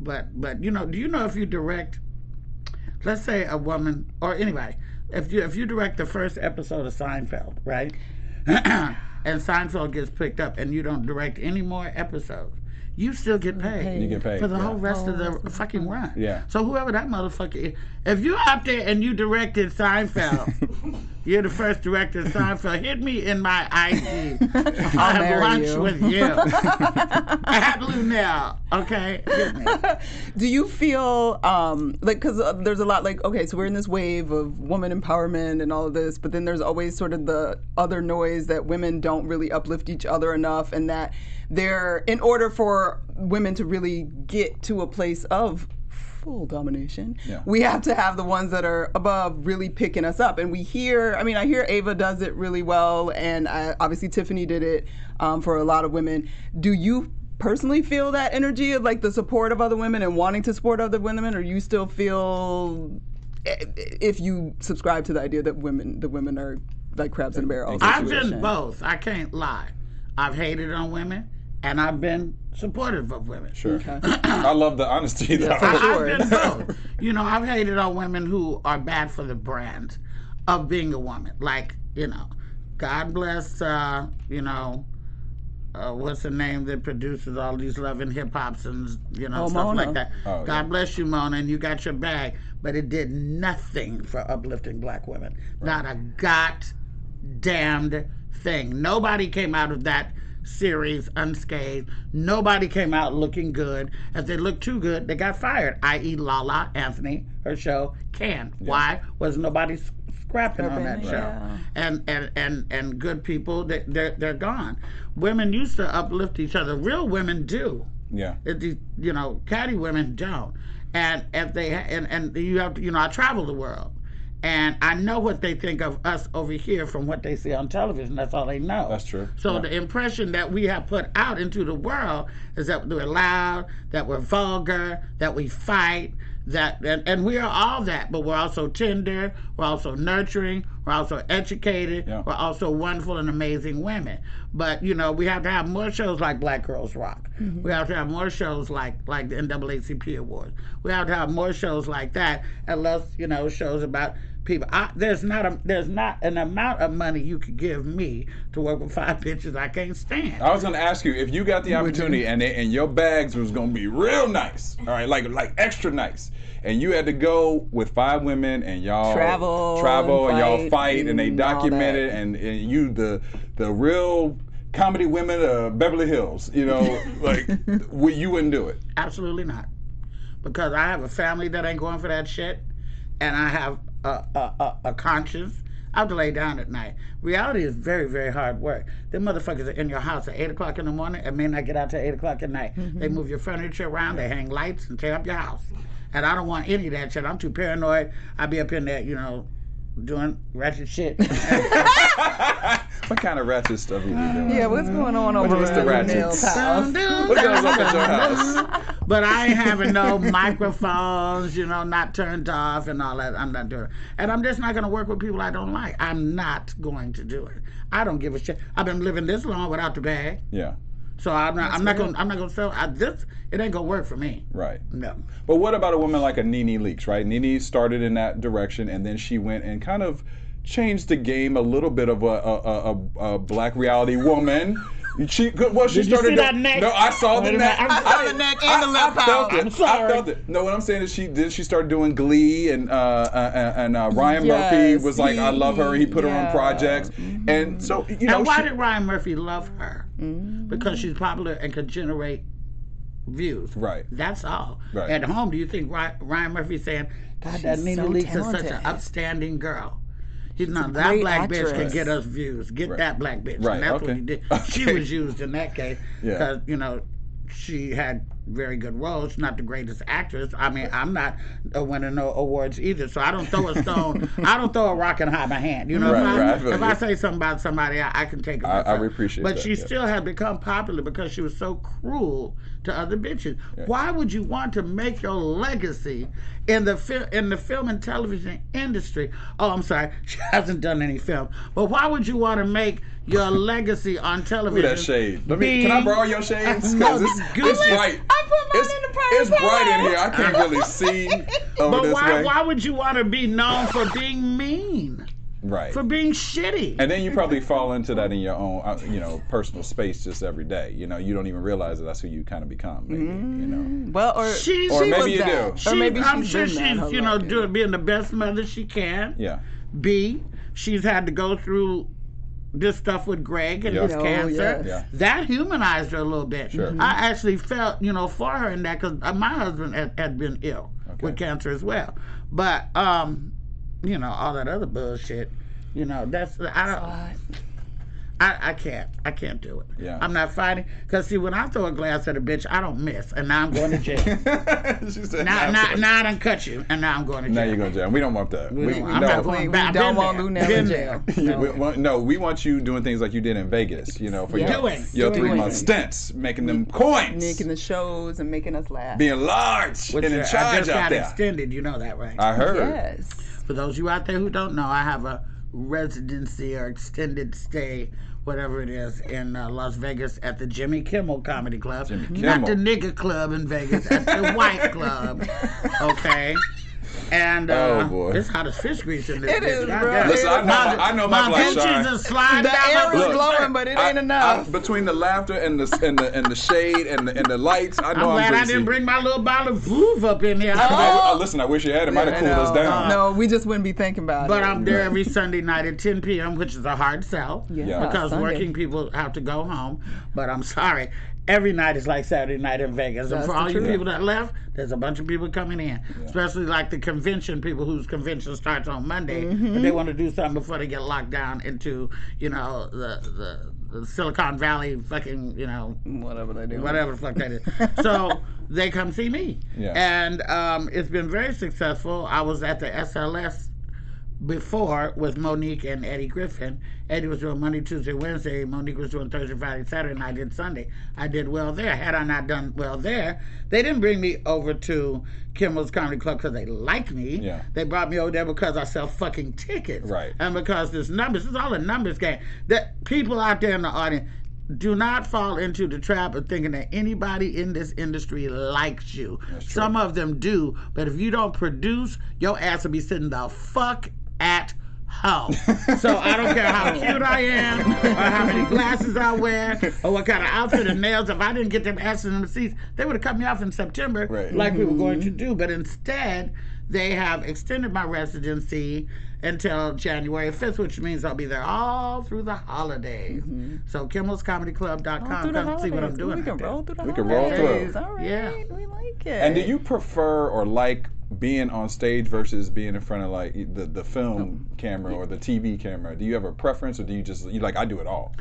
you know, do you know if you direct, let's say a woman or anybody, if you direct the first episode of Seinfeld, right? And Seinfeld gets picked up and you don't direct any more episodes, you still get paid. You get paid for the whole rest of the fucking run. Yeah. So whoever that motherfucker is, if you're out there and you directed Seinfeld, you're the first director of Seinfeld, hit me in my IG. I'll have lunch with you. At Luenell, okay? Hit me. Do you feel, like, because there's a lot, like, okay, so we're in this wave of woman empowerment and all of this, but then there's always sort of the other noise that women don't really uplift each other enough, and that they're, in order for women to really get to a place of full domination, we have to have the ones that are above really picking us up. And we hear, I mean, I hear Ava does it really well, and obviously Tiffany did it for a lot of women. Do you personally feel that energy of like the support of other women and wanting to support other women, or you still feel, if you subscribe to the idea that the women are like crabs in a barrel? I've been both. I can't lie. I've hated on women, and I've been supportive of women. Sure. Okay. I love the honesty, though. I've been both. You know, I've hated on women who are bad for the brand of being a woman. Like, you know, God bless, you know, what's the name that produces all these Love and Hip Hops and, you know, stuff Mona. like that. God bless you, Mona, and you got your bag. But it did nothing for uplifting black women. Not a goddamned thing. Nobody came out of that series unscathed. Nobody came out looking good. If they looked too good, they got fired, i.e. Lala Anthony, her show, Can. Why was nobody scrapping on that show? And good people, they're gone. Women used to uplift each other. Real women do. Yeah. You know, catty women don't. And if they and you have to, you know, I travel the world. And I know what they think of us over here from what they see on television. That's all they know. That's true. So the impression that we have put out into the world is that we're loud, that we're vulgar, that we fight, that and we are all that, but we're also tender, we're also nurturing, we're also educated, we're also wonderful and amazing women. But, you know, we have to have more shows like Black Girls Rock. We have to have more shows like the NAACP Awards. We have to have more shows like that, and less, you know, shows about people. There's not an amount of money you could give me to work with 5 bitches I can't stand. I was going to ask you, if you got the opportunity and your bags was going to be real nice, all right, like extra nice, and you had to go with 5 women and y'all travel and y'all fight and they document it, and you the real comedy women of Beverly Hills, you know, like you wouldn't do it? Absolutely not, because I have a family that ain't going for that shit, and I have a conscience. I have to lay down at night. Reality is very, very hard work. Them motherfuckers are in your house at 8 o'clock in the morning and may not get out till 8 o'clock at night. They move your furniture around, they hang lights and tear up your house. And I don't want any of that shit. I'm too paranoid. I'll be up in there, you know, doing ratchet shit. What kind of ratchet stuff are you doing? Yeah, what's going on over at Luenell's house? What goes up at your house? But I ain't having no microphones, you know, not turned off and all that. I'm not doing it. And I'm just not going to work with people I don't like. I'm not going to do it. I don't give a shit. I've been living this long without the bag. Yeah. So I'm not gonna sell. It ain't gonna work for me. Right. No. But what about a woman like a Nene Leakes, right? Nene started in that direction, and then she went and kind of changed the game a little bit of a black reality woman. She started. You see that neck? No, I saw the neck. I saw the neck and the lip pouch. I'm sorry. I felt it. No, what I'm saying is she started doing Glee, and Ryan Murphy was like, I love her. He put her on projects, and so And why did Ryan Murphy love her? Because she's popular and could generate views. Right. That's all. Right. At home, do you think Ryan Murphy's saying, God, that Nene so Leakes is such talented. an upstanding girl? He's not a that great black bitch actress. can get us views. Get that black bitch. Right, And that's okay. what he did. Okay. She was used in that case Yeah. because, she had very good roles. Not the greatest actress. I mean, I'm not winning no awards either, so I don't throw a stone. I don't throw a rock and hide my hand. You know, if I say something about somebody, I can take it myself. I appreciate but that. she still had become popular because she was so cruel to other bitches. Yeah. Why would you want to make your legacy in the film and television industry? Oh, I'm sorry, she hasn't done any film. But why would you want to make your legacy on television? Ooh, that shade. Can I borrow your shades? Because it's bright. I put mine in the private It's bright in here. I can't really see over this way. Why would you want to be known for being mean? Right. For being shitty. And then you probably fall into that in your own, personal space just every day. You don't even realize that that's who you kind of become. Maybe. Well, or maybe you do. Or maybe I'm sure she's being the best mother she can. Yeah. B, she's had to go through this stuff with Greg and his cancer. Yeah. That humanized her a little bit. Sure. I actually felt, for her in that because my husband had been ill with cancer as well. But, all that other bullshit, that's, I can't do it. Yeah. I'm not fighting. Because, see, when I throw a glass at a bitch, I don't miss. And now I'm going to jail. She said, now I done cut you, and now I'm going to jail. Now you're going to jail. We don't want that. I'm not going back. We don't want Luenell in jail. No, we want you doing things like you did in Vegas, for your 3-month stints, making them coins. Making the shows and making us laugh. Being large and in charge I just out got there. extended, you know that, right? I heard. Yes. For those of you out there who don't know, I have a residency or extended stay, whatever it is, in Las Vegas at the Jimmy Kimmel Comedy Club. Not the nigger club in Vegas, at the white club. Okay? And it's hot as fish grease in this It bitch. is, bro. Listen, I know my black shine. The air is glowing, but it ain't enough. Between the laughter and the shade and the lights, I know I'm glad I greasy. didn't bring my little bottle of Vouv up in here. Listen, I wish you had. It might have cooled us down. No, we just wouldn't be thinking about it. But I'm there every Sunday night at 10 p.m., which is a hard sell. Yeah. Because Sunday. working people have to go home. But I'm sorry. Every night is like Saturday night in Vegas. And for all you people that left, there's a bunch of people coming in. Especially like the convention people whose convention starts on Monday. And they want to do something before they get locked down into, the Silicon Valley fucking, whatever they do. Whatever the fuck that is. So they come see me. Yeah. And it's been very successful. I was at the SLS before with Monique and Eddie Griffin. Eddie was doing Monday, Tuesday, Wednesday. Monique was doing Thursday, Friday, Saturday, and I did Sunday. I did well there. Had I not done well there, they didn't bring me over to Kimmel's Comedy Club because they like me. Yeah. They brought me over there because I sell fucking tickets. Right. And because there's numbers. It's all a numbers game. That people out there in the audience, do not fall into the trap of thinking that anybody in this industry likes you. Some of them do, but if you don't produce, your ass will be sitting the fuck at home. So I don't care how cute I am, or how many glasses I wear, or what kind of outfit and nails. If I didn't get them asses in the seats, they would have cut me off in September, like we were going to do. But instead, they have extended my residency until January 5th, which means I'll be there all through the holidays. So kimmelscomedyclub.com, come see what I'm doing. We can roll through the We can roll holidays. through. All right, Yeah. we like it. And do you prefer or like being on stage versus being in front of like the film camera or the TV camera? Do you have a preference, or do you I do it all?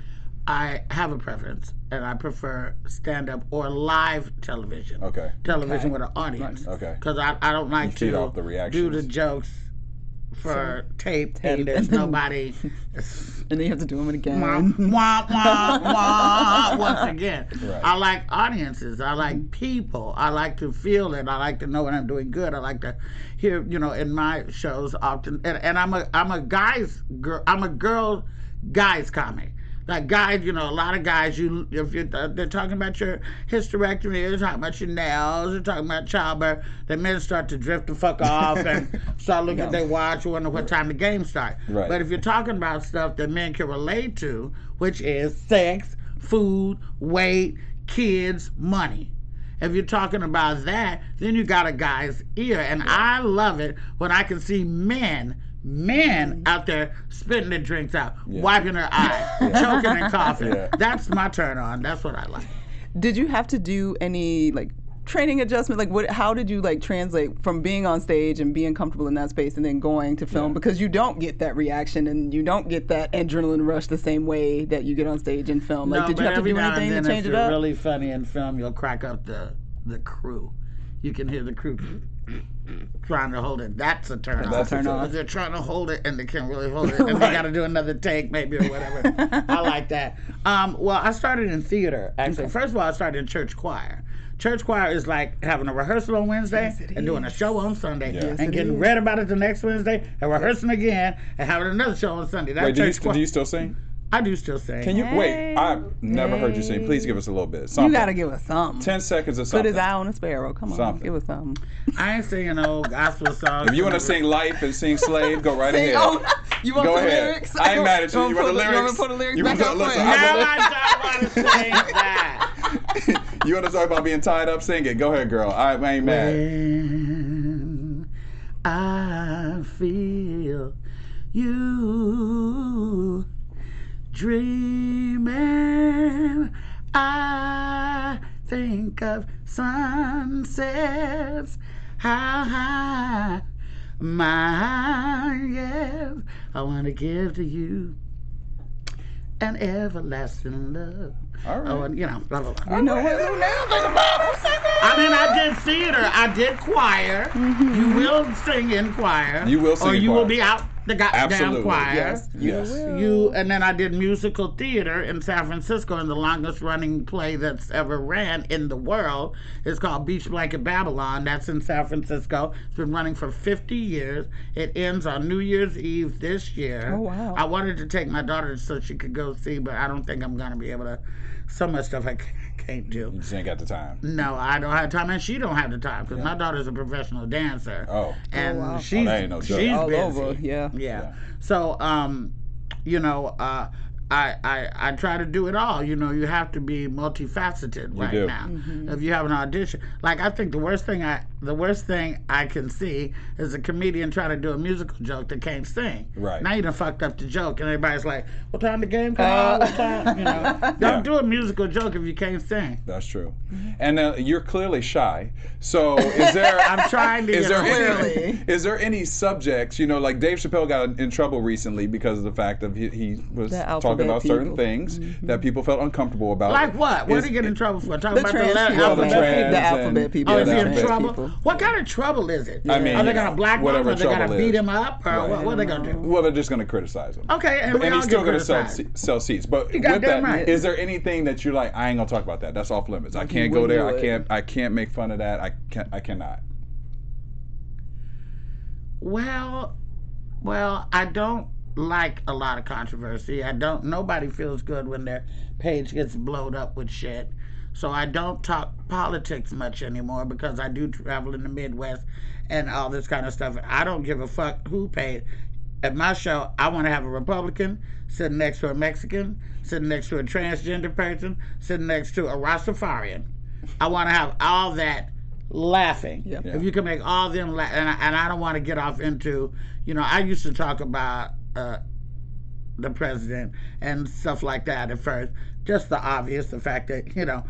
I have a preference, and I prefer stand-up or live television. Okay. Television with an audience. Okay. Because I don't like feed to off the do reactions. the jokes for tape and there's nobody. And then you have to do them again. Wah, wah, wah, once again. Right. I like audiences. I like people. I like to feel it. I like to know when I'm doing good. I like to hear, in my shows often. And I'm a guys comic. Like guys, a lot of guys, they're talking about your hysterectomy, they're talking about your nails, they're talking about childbirth. The men start to drift the fuck off and start looking at their watch, wonder what time the game starts. Right. But if you're talking about stuff that men can relate to, which is sex, food, weight, kids, money. If you're talking about that, then you got a guy's ear. And I love it when I can see men out there spitting their drinks out, wiping their eyes, choking and coughing. Yeah. That's my turn on. That's what I like. Did you have to do any training adjustment? How did you translate from being on stage and being comfortable in that space and then going to film? Because you don't get that reaction and you don't get that adrenaline rush the same way that you get on stage and film. Did you have to do anything to change it up? If you're really funny in film, you'll crack up the crew. You can hear the crew trying to hold it. That's a turn on. That's a turn on. If they're trying to hold it and they can't really hold it, and they got to do another take maybe or whatever. I like that. Well, I started in theater, actually. Okay. First of all, I started in church choir. Church choir is like having a rehearsal on Wednesday and doing a show on Sunday and getting read about it the next Wednesday and rehearsing again and having another show on Sunday. That's Wait, do you still sing? I do still sing. Can you wait? I've never heard you sing. Please give us a little bit. Something. You gotta give us something. 10 seconds of something. Put his eye on a sparrow. Come on, give us something. I ain't singing no gospel songs. If you want to sing Lyfe and sing Slave, go right ahead. You want go the ahead. lyrics? I ain't mad at you. You want the lyrics? You want to put the lyrics back up? I don't want to sing that. You want to talk about being tied up? Sing it. Go ahead, girl. I ain't mad. When I feel you dreaming, I think of sunsets, how high my yes, I want to give to you an everlasting love. All right. Oh, blah, blah, blah. You know what Luenell is about. I mean, I did theater. I did choir. Mm-hmm. You will sing in choir. You will sing in choir. Or you will be out the goddamn choir. Yes. And then I did musical theater in San Francisco, and the longest running play that's ever ran in the world is called Beach Blanket Babylon. That's in San Francisco. It's been running for 50 years. It ends on New Year's Eve this year. Oh, wow. I wanted to take my daughter so she could go see, but I don't think I'm going to be able to. Some of the stuff I can't do. You just ain't got the time. No, I don't have time, and she don't have the time because my daughter's a professional dancer. Oh. And she's that ain't no joke. She's all busy. over. Yeah. So, I try to do it all. You have to be multifaceted right now. Mm-hmm. If you have an audition, I think the worst thing I can see is a comedian trying to do a musical joke that can't sing. Right. Now you done fucked up the joke, and everybody's like, "What time the game come on? What time?" Don't do a musical joke if you can't sing. That's true. And you're clearly shy. So is there? I'm trying to. Is there any subjects? Like Dave Chappelle got in trouble recently because of the fact that he was talking about certain things that people felt uncomfortable about. Like what? What did he get in trouble for? Talking about the alphabet people. Oh, is he in trouble? People. What kind of trouble is it? I mean, are they going to black him? Are they going to beat him up? Or what are they going to do? Well, they're just going to criticize him. Okay, and he's still going to sell seats. But with that, is there anything that you're like, I ain't going to talk about that. That's off limits. I can't go there. I can't make fun of that. I cannot. Well, I don't like a lot of controversy. Nobody feels good when their page gets blowed up with shit. So I don't talk politics much anymore because I do travel in the Midwest and all this kind of stuff. I don't give a fuck who paid. At my show, I want to have a Republican sitting next to a Mexican, sitting next to a transgender person, sitting next to a Rastafarian. I want to have all that laughing. Yeah. If you can make all them laugh, and I don't want to get off into, I used to talk about the president and stuff like that at first. Just the obvious, the fact that,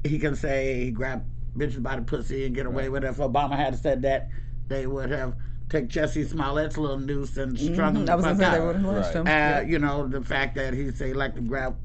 he can say he grabbed bitches by the pussy and get away with it. If Obama had said that, they would have taken Jesse Smollett's little noose and strung him the fuck out. They would have lynched him. The fact that he say he like to grab,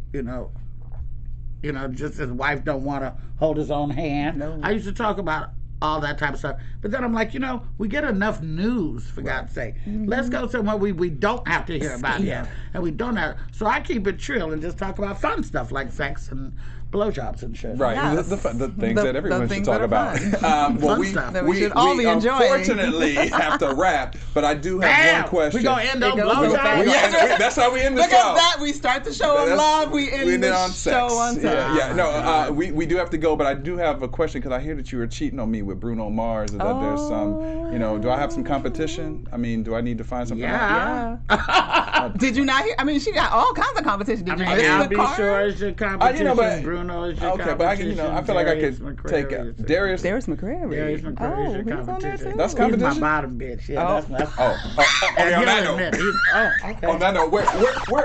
just his wife don't want to hold his own hand. No. I used to talk about all that type of stuff. But then I'm like, we get enough news, for God's sake. Mm-hmm. Let's go somewhere we don't have to hear about him. And we don't have. So I keep it chill and just talk about fun stuff like sex and blowjobs and shit. Right, Yes. the things that everyone should things talk that are about. fun. Well, Fun stuff that we should all be enjoying. Unfortunately, have to wrap, but I do have one question. We gonna end on It goes so blowjobs. fast. That's how we end the Because show. that we start the show on love, we end the on show sex. on sex. Yeah. No, we do have to go, but I do have a question because I hear that you were cheating on me with Bruno Mars. And that there's some, do I have some competition? I mean, do I need to find something? Yeah. Did you not hear? I mean, she got all kinds of competition. Did you miss I'll the be card? sure it's your competition. but- Bruno is your Okay, competition. but I feel like I could take Darius. Darius McCrary. Darius McCrary is your he's on there competition. too. That's He's my competition? bottom bitch. Yeah, Oh. that's Okay, and on that he'll note. admit, okay. On that note,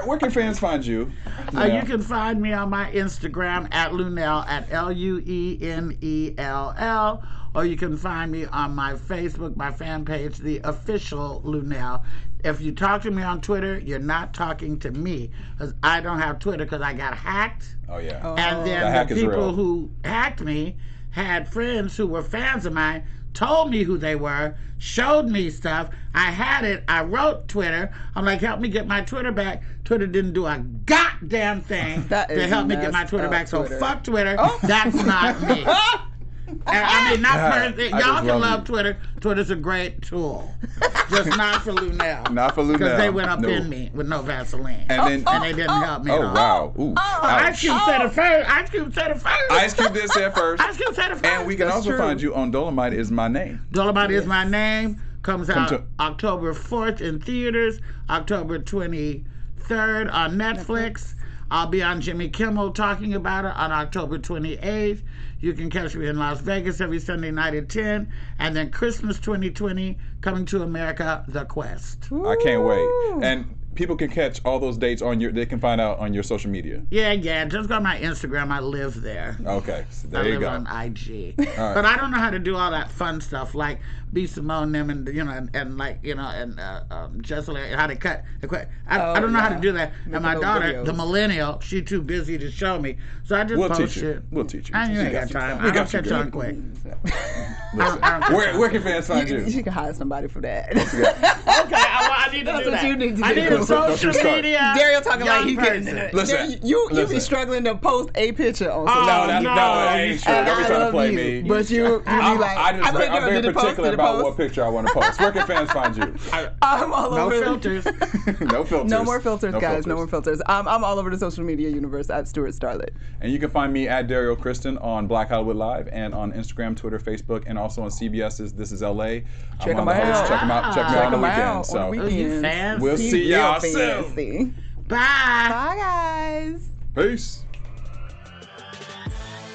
where can fans find you? You can find me on my Instagram at Luenell, at Luenell, or you can find me on my Facebook, my fan page, The Official Luenell. If you talk to me on Twitter, you're not talking to me, because I don't have Twitter because I got hacked. Oh yeah. And The then hack the is people real. who hacked me had friends who were fans of mine, told me who they were, showed me stuff. I had it. I wrote Twitter. I'm like, help me get my Twitter back. Twitter didn't do a goddamn thing to help me get my Twitter back. So fuck Twitter. That's not me. And I mean, y'all can love Twitter. Twitter's a great tool. Just not for Luenell. Not for Luenell. Because they went up No. in me with no Vaseline. And they didn't help me at all. Wow. Ooh. Ice Cube said it first. Ice Cube said it first. Ice Cube did say it first. Ice Cube said it first. And we can also find you on Dolemite Is My Name. Dolemite Is My Name. Comes out to- October 4th in theaters, October 23rd on Netflix. I'll be on Jimmy Kimmel talking about it on October 28th. You can catch me in Las Vegas every Sunday night at 10. And then Christmas 2020, Coming to America, The Quest. I can't wait. And people can catch all those dates they can find out on your social media. Yeah. Just go to my Instagram. I live there. Okay. So there I you live go. on IG. right. But I don't know how to do all that fun stuff like B. Simone them and just like how to cut. I don't know how to do that. And my those daughter, videos. the millennial, she too busy to show me. So I just We'll post teach you. shit. We'll teach you. I ain't got time. I don't catch on quick. Listen, where can fans find you? You can hire somebody for that. Okay, I need to That's do what that. you need to I do. need a Don't you social start. media. Derrial talking like young he getting person. it. Listen, You be listen. struggling to post a picture on Oh, social No, media. that ain't true. And Don't be I trying to love play you, me. But you be like, I'm very did it post? particular Did it about post? what picture I want to post. Where can fans find you? I'm all No over. filters. No filters. No more filters, No guys. No more filters. I'm all over the social media universe at Stewart Starlet. And you can find me at Derrial Christon on Black Hollywood Live and on Instagram, Twitter, Facebook, and also on CBS's This Is LA. Check I'm on 'em the host. out. Check them out. Check me out on the weekend. So on the weekends. Fancy. we'll see y'all Real soon. fancy. Bye. Bye, guys. Peace.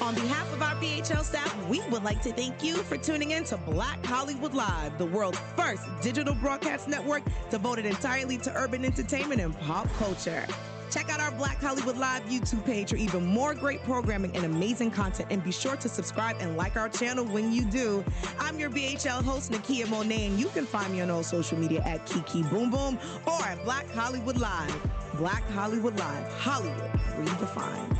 On behalf of our BHL staff, we would like to thank you for tuning in to Black Hollywood Live, the world's first digital broadcast network devoted entirely to urban entertainment and pop culture. Check out our Black Hollywood Live YouTube page for even more great programming and amazing content, and be sure to subscribe and like our channel when you do. I'm your BHL host, Nakia Monet, and you can find me on all social media at Kiki Boom Boom or at Black Hollywood Live. Black Hollywood Live, Hollywood redefined.